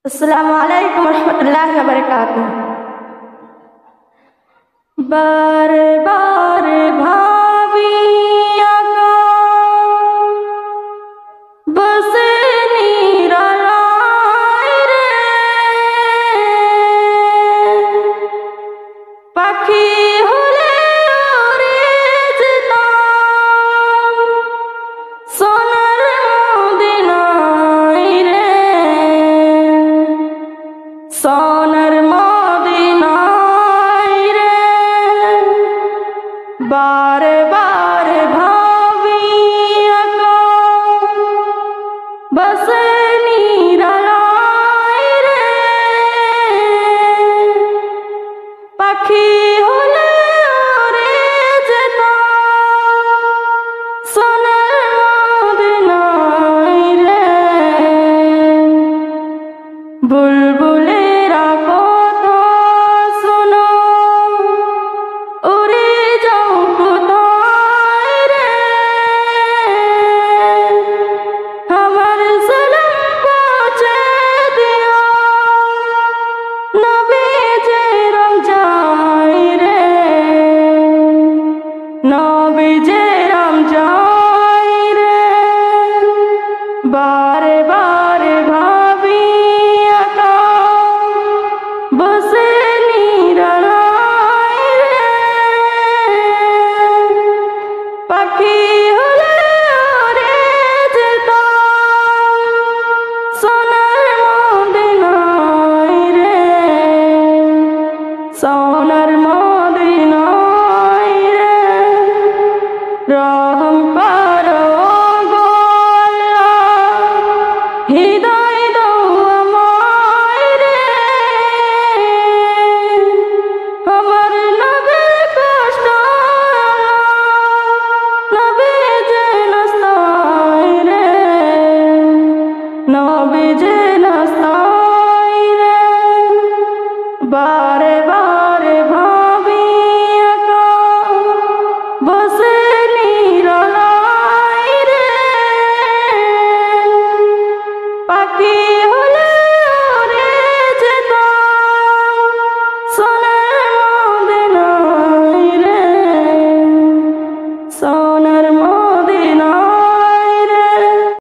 अस्सलामु अलैकुम रहमतुल्लाहि व बरकातुहू। बार बार भावी आका बस निरालाय रे पाखी हले उड़े যেতাম সোনার মদিনায় রে সোনার মদিনায় রে বারে বারে ভাবি আকা বস নিরালায় রে পাখি হলে উড়ে যেতাম সোনার মদিনায় রে বুলবুল